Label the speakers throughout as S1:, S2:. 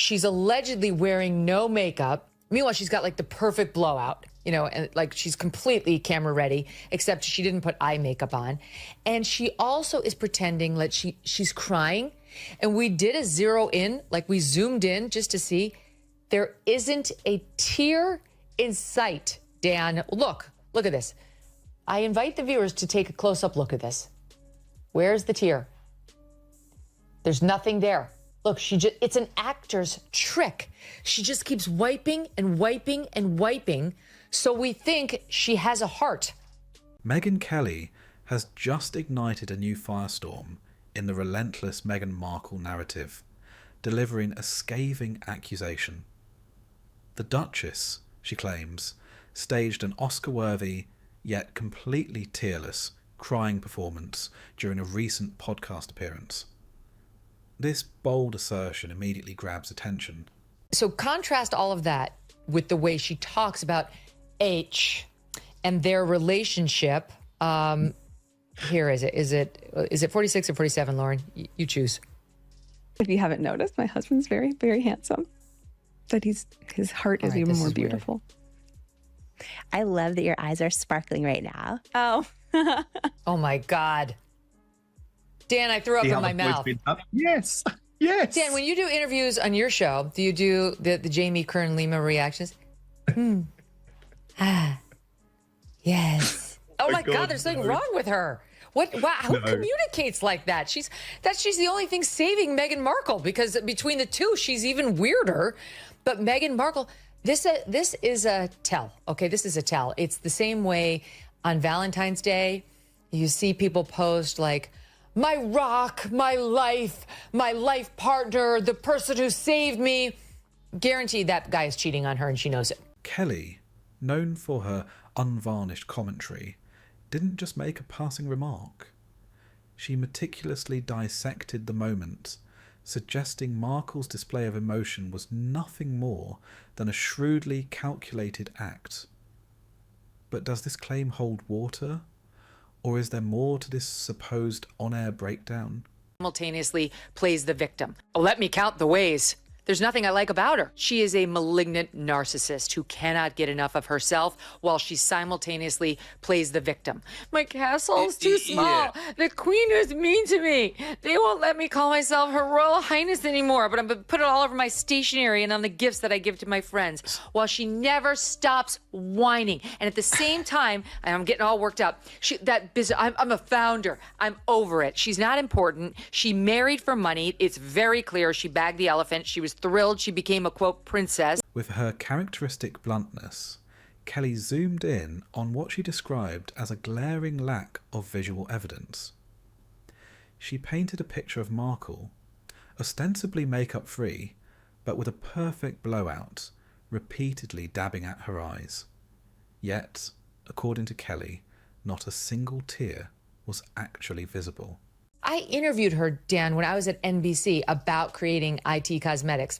S1: she's allegedly wearing no makeup. Meanwhile, she's got like the perfect blowout, you know, and like she's completely camera ready, except she didn't put eye makeup on. And she also is pretending that she's crying. And we did a zero in, like we zoomed in just to see. There isn't a tear in sight, Dan. Look at this. I invite the viewers to take a close-up look at this. Where's the tear? There's nothing there. Look, it's an actor's trick. She just keeps wiping and wiping and wiping, so we think she has a heart.
S2: Megyn Kelly has just ignited a new firestorm in the relentless Meghan Markle narrative, delivering a scathing accusation. The Duchess, she claims, staged an Oscar-worthy, yet completely tearless, crying performance during a recent podcast appearance. This bold assertion immediately grabs attention.
S1: So contrast all of that with the way she talks about H and their relationship. Here is it. Is it 46 or 47, Lauren? You choose.
S3: If you haven't noticed, my husband's very, very handsome. But his heart is even more beautiful.
S4: Weird. I love that your eyes are sparkling right now.
S3: Oh.
S1: Oh my God. Dan, I threw up in my mouth.
S5: Yes. Yes.
S1: Dan, when you do interviews on your show, do you do the Jamie Kern Lima reactions? Yes. Oh my God, there's something wrong with her. What? Wow, who communicates like that? She's the only thing saving Meghan Markle, because between the two, she's even weirder. But Meghan Markle, this is a tell. Okay, this is a tell. It's the same way on Valentine's Day. You see people post like, my rock, my life partner, the person who saved me. Guaranteed that guy is cheating on her and she knows it.
S2: Kelly, known for her unvarnished commentary, didn't just make a passing remark. She meticulously dissected the moment, suggesting Markle's display of emotion was nothing more than a shrewdly calculated act. But does this claim hold water? Or is there more to this supposed on-air breakdown?
S1: Simultaneously plays the victim. Let me count the ways. There's nothing I like about her. She is a malignant narcissist who cannot get enough of herself while she simultaneously plays the victim. My castle's too small. Yeah. The queen is mean to me. They won't let me call myself Her Royal Highness anymore, but I'm going to put it all over my stationery and on the gifts that I give to my friends, while she never stops whining. And at the same time, and I'm getting all worked up, I'm a founder. I'm over it. She's not important. She married for money. It's very clear. She bagged the elephant. She was thrilled she became a, quote, princess.
S2: With her characteristic bluntness, Kelly zoomed in on what she described as a glaring lack of visual evidence. She painted a picture of Markle, ostensibly makeup-free, but with a perfect blowout, repeatedly dabbing at her eyes. Yet, according to Kelly, not a single tear was actually visible.
S1: I interviewed her, Dan, when I was at NBC about creating IT cosmetics.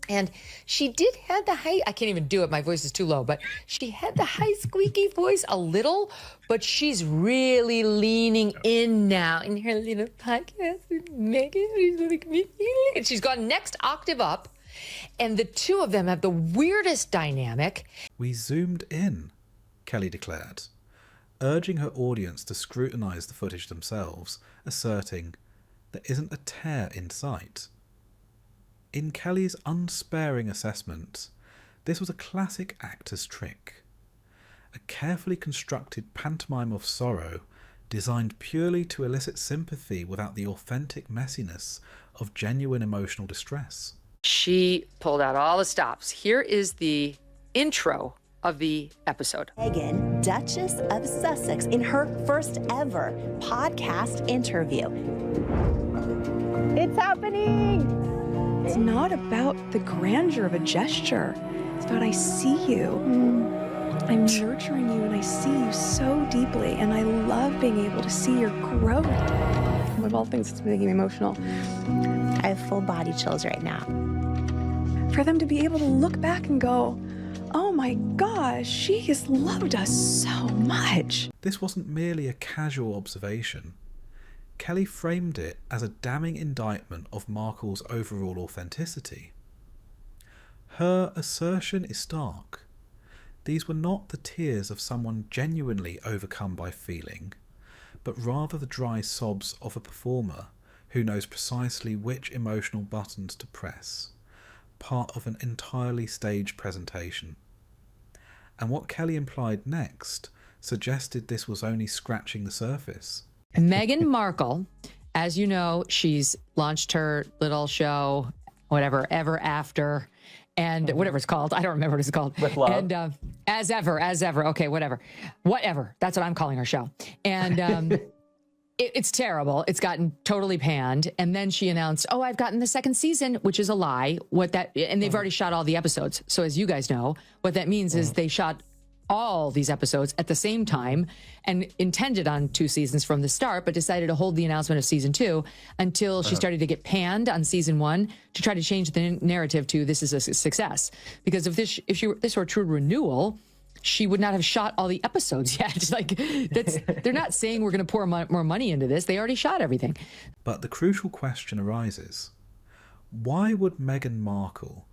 S1: And she did have the high, I can't even do it, my voice is too low, but she had the high squeaky voice a little, but she's really leaning in now in her little podcast with Megyn. And she's gone next octave up, and the two of them have the weirdest dynamic.
S2: We zoomed in, Kelly declared, urging her audience to scrutinise the footage themselves, asserting there isn't a tear in sight. In Kelly's unsparing assessment, this was a classic actor's trick. A carefully constructed pantomime of sorrow designed purely to elicit sympathy without the authentic messiness of genuine emotional distress.
S1: She pulled out all the stops. Here is the intro of the episode.
S4: Megyn, Duchess of Sussex, in her first ever podcast interview. It's happening!
S3: It's not about the grandeur of a gesture. It's about I see you. I'm nurturing you and I see you so deeply, and I love being able to see your growth. Of all things, it's making me emotional.
S4: I have full body chills right now.
S3: For them to be able to look back and go, oh my gosh, she has loved us so much.
S2: This wasn't merely a casual observation. Kelly framed it as a damning indictment of Markle's overall authenticity. Her assertion is stark. These were not the tears of someone genuinely overcome by feeling, but rather the dry sobs of a performer who knows precisely which emotional buttons to press, part of an entirely staged presentation. And what Kelly implied next suggested this was only scratching the surface.
S1: Meghan Markle, as you know, she's launched her little show, whatever, Ever After, and whatever it's called. I don't remember what it's called.
S6: With Love.
S1: And As Ever. Okay, whatever. That's what I'm calling her show. And it's terrible. It's gotten totally panned. And then she announced, "Oh, I've gotten the second season," which is a lie. And they've already shot all the episodes. So as you guys know, what that means is they shot all these episodes at the same time and intended on 2 seasons from the start, but decided to hold the announcement of season 2 until she started to get panned on season 1 to try to change the narrative to this is a success. Because if this were a true renewal, she would not have shot all the episodes yet. They're not saying we're going to pour more money into this. They already shot everything.
S2: But the crucial question arises, why would Meghan Markle,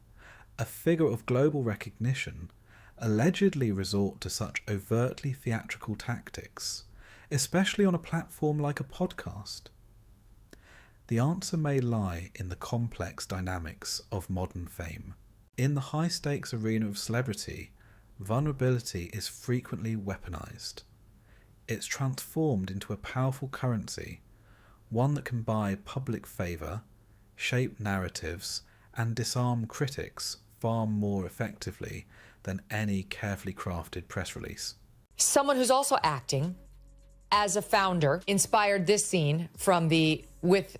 S2: a figure of global recognition, allegedly resort to such overtly theatrical tactics, especially on a platform like a podcast? The answer may lie in the complex dynamics of modern fame. In the high-stakes arena of celebrity, vulnerability is frequently weaponized. It's transformed into a powerful currency, one that can buy public favor, shape narratives, and disarm critics far more effectively than any carefully crafted press release.
S1: Someone who's also acting as a founder inspired this scene from the With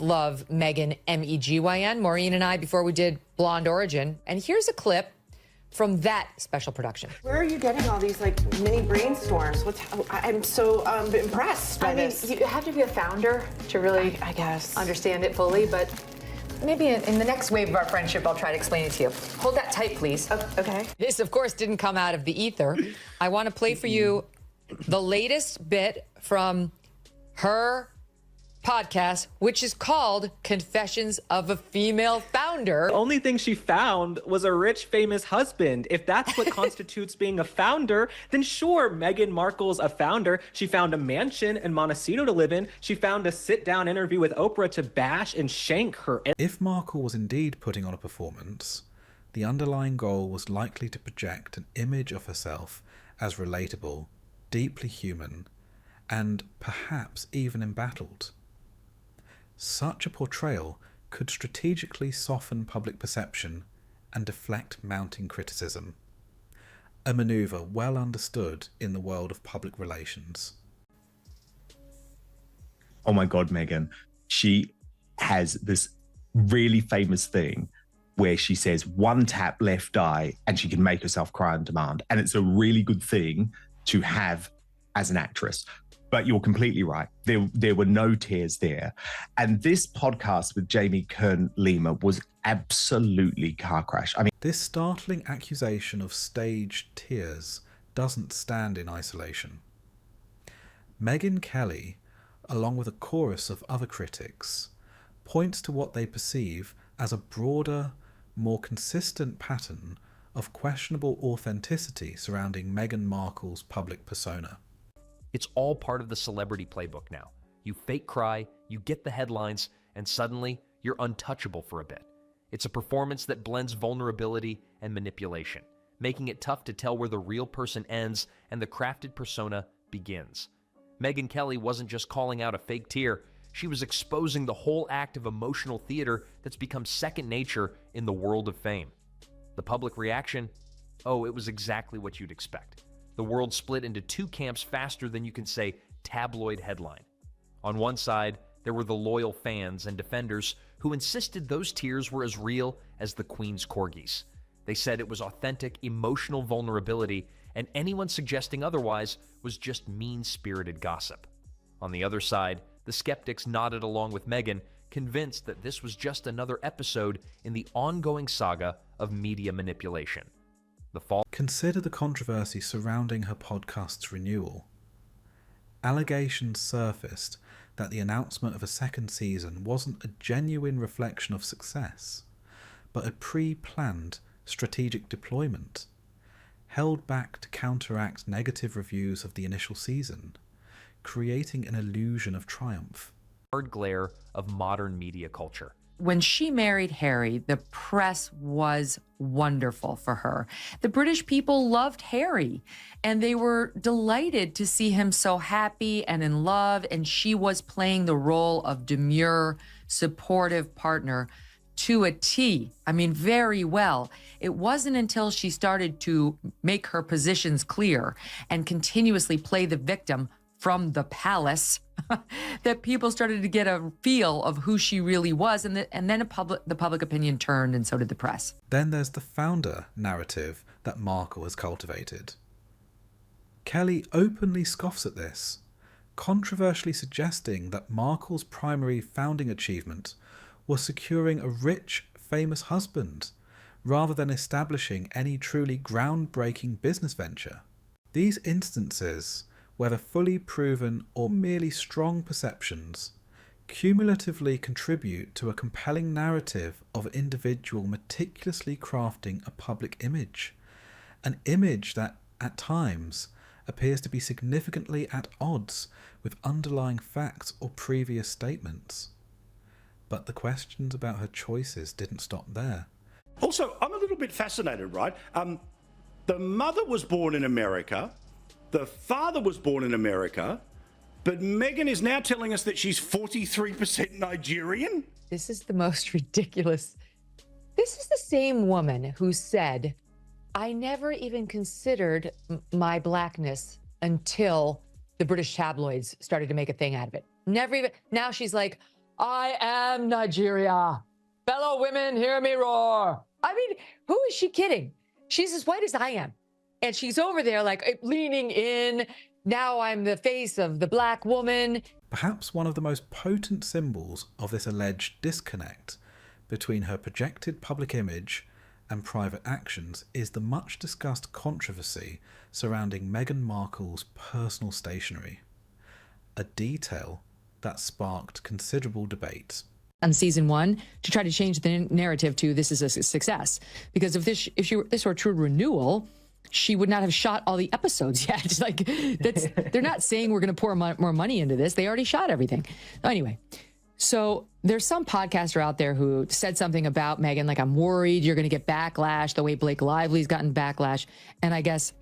S1: Love, Megyn, Megyn, Maureen and I, before we did Blonde Origin. And here's a clip from that special production.
S7: Where are you getting all these mini brainstorms? I'm so impressed by this.
S1: You have to be a founder to really,
S7: I guess,
S1: understand it fully, but maybe in the next wave of our friendship, I'll try to explain it to you. Hold that tight, please.
S7: Okay.
S1: This, of course, didn't come out of the ether. I want to play for you the latest bit from her podcast, which is called Confessions of a Female Founder.
S6: The only thing she found was a rich, famous husband. If that's what constitutes being a founder, then sure, Meghan Markle's a founder. She found a mansion in Montecito to live in. She found a sit-down interview with Oprah to bash and shank her.
S2: If Markle was indeed putting on a performance, the underlying goal was likely to project an image of herself as relatable, deeply human, and perhaps even embattled. Such a portrayal could strategically soften public perception and deflect mounting criticism, a maneuver well understood in the world of public relations.
S8: Oh my God, Meghan. She has this really famous thing where she says 1 tap left eye and she can make herself cry on demand. And it's a really good thing to have as an actress. But you're completely right. There were no tears there. And this podcast with Jamie Kern-Lima was absolutely car crash. I mean,
S2: this startling accusation of staged tears doesn't stand in isolation. Megyn Kelly, along with a chorus of other critics, points to what they perceive as a broader, more consistent pattern of questionable authenticity surrounding Meghan Markle's public persona.
S9: It's all part of the celebrity playbook now. You fake cry, you get the headlines, and suddenly you're untouchable for a bit. It's a performance that blends vulnerability and manipulation, making it tough to tell where the real person ends and the crafted persona begins. Megyn Kelly wasn't just calling out a fake tear, she was exposing the whole act of emotional theater that's become second nature in the world of fame. The public reaction? Oh, it was exactly what you'd expect. The world split into 2 camps faster than you can say tabloid headline. On one side, there were the loyal fans and defenders who insisted those tears were as real as the Queen's corgis. They said it was authentic, emotional vulnerability, and anyone suggesting otherwise was just mean-spirited gossip. On the other side, the skeptics nodded along with Megyn, convinced that this was just another episode in the ongoing saga of media manipulation.
S2: Consider the controversy surrounding her podcast's renewal. Allegations surfaced that the announcement of a second season wasn't a genuine reflection of success, but a pre-planned strategic deployment, held back to counteract negative reviews of the initial season, creating an illusion of triumph.
S9: Hard glare of modern media culture.
S1: When she married Harry, the press was wonderful for her. The British people loved Harry, and they were delighted to see him so happy and in love, and she was playing the role of demure, supportive partner to a T. I mean, very well. It wasn't until she started to make her positions clear and continuously play the victim from the palace that people started to get a feel of who she really was, and then the public opinion turned, and so did the press.
S2: Then there's the founder narrative that Markle has cultivated. Kelly openly scoffs at this, controversially suggesting that Markle's primary founding achievement was securing a rich, famous husband, rather than establishing any truly groundbreaking business venture. These instances, whether fully proven or merely strong perceptions, cumulatively contribute to a compelling narrative of an individual meticulously crafting a public image, an image that, at times, appears to be significantly at odds with underlying facts or previous statements. But the questions about her choices didn't stop there.
S10: Also, I'm a little bit fascinated, right? The mother was born in America. The father was born in America, but Meghan is now telling us that she's 43% Nigerian?
S1: This is the most ridiculous. This is the same woman who said, I never even considered my blackness until the British tabloids started to make a thing out of it. Never even. Now she's like, I am Nigeria. Fellow women, hear me roar. I mean, who is she kidding? She's as white as I am. And she's over there like leaning in. Now I'm the face of the black woman.
S2: Perhaps one of the most potent symbols of this alleged disconnect between her projected public image and private actions is the much discussed controversy surrounding Meghan Markle's personal stationery, a detail that sparked considerable debate.
S1: On season 1 to try to change the narrative to this is a success, because if this were a true renewal, she would not have shot all the episodes yet. Like, they're not saying we're going to pour more money into this. They already shot everything. Anyway, so there's some podcaster out there who said something about Meghan, like, I'm worried you're going to get backlash the way Blake Lively's gotten backlash. And I guess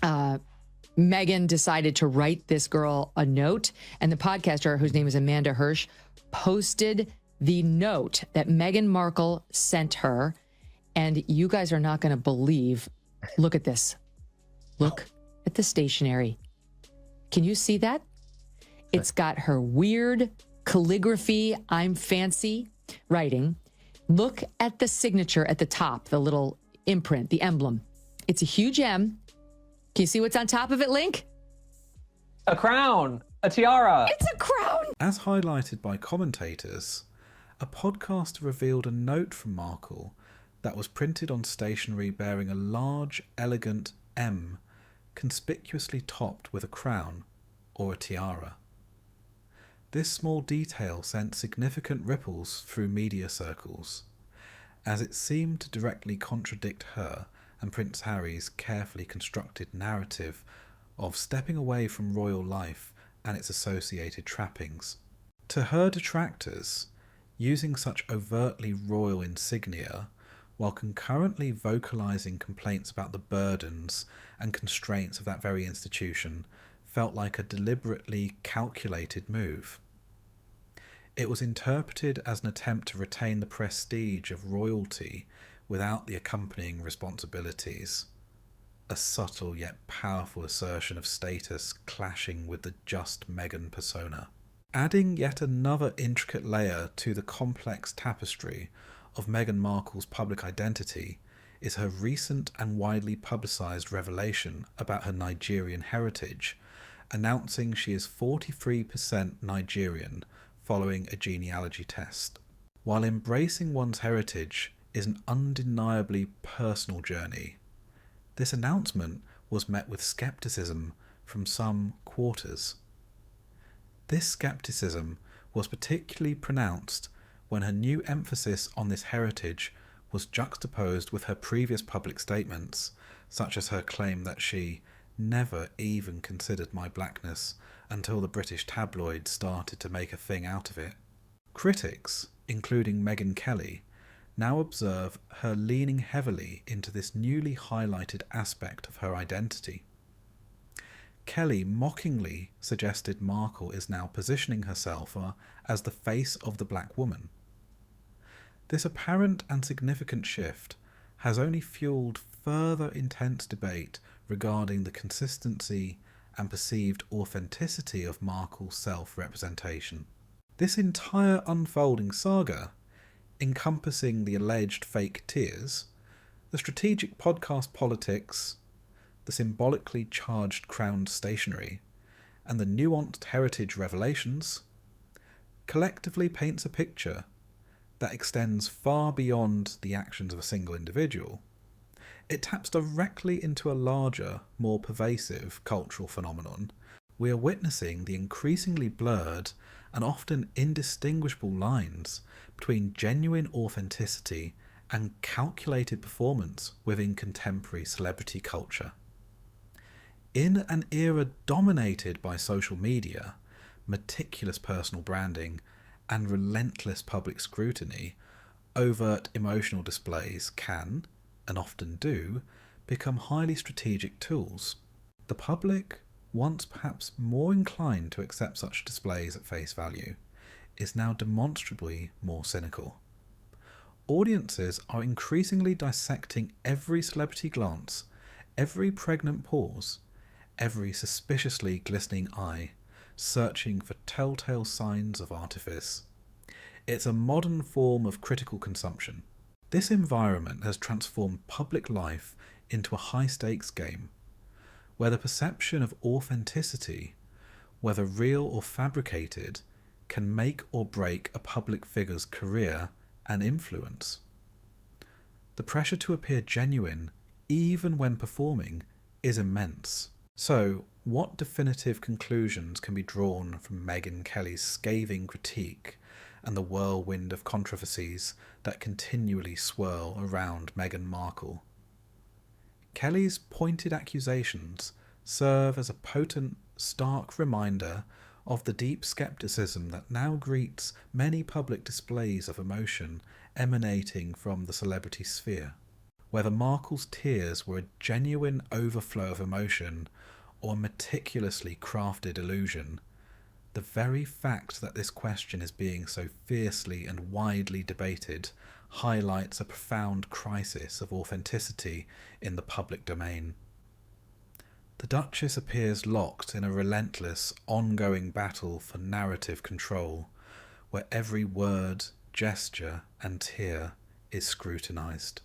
S1: Meghan decided to write this girl a note, and the podcaster, whose name is Amanda Hirsch, posted the note that Meghan Markle sent her. And you guys are not going to believe. Look at this. Look at the stationery. Can you see that? It's got her weird calligraphy, I'm fancy writing. Look at the signature at the top, the little imprint, the emblem. It's a huge M. Can you see what's on top of it, Link?
S6: A crown, a tiara.
S1: It's a crown.
S2: As highlighted by commentators, a podcaster revealed a note from Markle that was printed on stationery bearing a large, elegant M, conspicuously topped with a crown or a tiara. This small detail sent significant ripples through media circles, as it seemed to directly contradict her and Prince Harry's carefully constructed narrative of stepping away from royal life and its associated trappings. To her detractors, using such overtly royal insignia while concurrently vocalising complaints about the burdens and constraints of that very institution felt like a deliberately calculated move. It was interpreted as an attempt to retain the prestige of royalty without the accompanying responsibilities, a subtle yet powerful assertion of status clashing with the just Meghan persona. Adding yet another intricate layer to the complex tapestry of Meghan Markle's public identity is her recent and widely publicised revelation about her Nigerian heritage, announcing she is 43% Nigerian following a genealogy test. While embracing one's heritage is an undeniably personal journey, this announcement was met with scepticism from some quarters. This scepticism was particularly pronounced when her new emphasis on this heritage was juxtaposed with her previous public statements, such as her claim that she never even considered my blackness until the British tabloids started to make a thing out of it. Critics, including Megyn Kelly, now observe her leaning heavily into this newly highlighted aspect of her identity. Kelly mockingly suggested Markle is now positioning herself as the face of the black woman. This apparent and significant shift has only fueled further intense debate regarding the consistency and perceived authenticity of Markle's self-representation. This entire unfolding saga, encompassing the alleged fake tears, the strategic podcast politics, the symbolically charged crowned stationery, and the nuanced heritage revelations, collectively paints a picture that extends far beyond the actions of a single individual. It taps directly into a larger, more pervasive cultural phenomenon. We are witnessing the increasingly blurred and often indistinguishable lines between genuine authenticity and calculated performance within contemporary celebrity culture. In an era dominated by social media, meticulous personal branding, and relentless public scrutiny, overt emotional displays can, and often do, become highly strategic tools. The public, once perhaps more inclined to accept such displays at face value, is now demonstrably more cynical. Audiences are increasingly dissecting every celebrity glance, every pregnant pause, every suspiciously glistening eye, searching for telltale signs of artifice. It's a modern form of critical consumption. This environment has transformed public life into a high-stakes game, where the perception of authenticity, whether real or fabricated, can make or break a public figure's career and influence. The pressure to appear genuine, even when performing, is immense. So, what definitive conclusions can be drawn from Megyn Kelly's scathing critique and the whirlwind of controversies that continually swirl around Meghan Markle? Kelly's pointed accusations serve as a potent, stark reminder of the deep skepticism that now greets many public displays of emotion emanating from the celebrity sphere. Whether Markle's tears were a genuine overflow of emotion or a meticulously crafted illusion, the very fact that this question is being so fiercely and widely debated highlights a profound crisis of authenticity in the public domain. The Duchess appears locked in a relentless, ongoing battle for narrative control, where every word, gesture, and tear is scrutinised.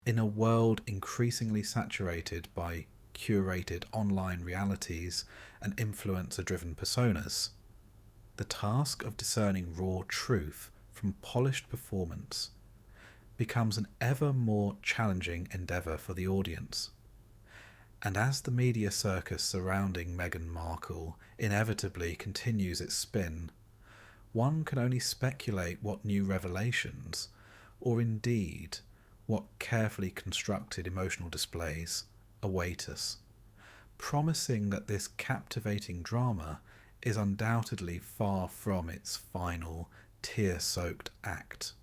S2: In a world increasingly saturated by curated online realities and influencer-driven personas, the task of discerning raw truth from polished performance becomes an ever more challenging endeavour for the audience. And as the media circus surrounding Meghan Markle inevitably continues its spin, one can only speculate what new revelations, or indeed what carefully constructed emotional displays, await us, promising that this captivating drama is undoubtedly far from its final, tear-soaked act.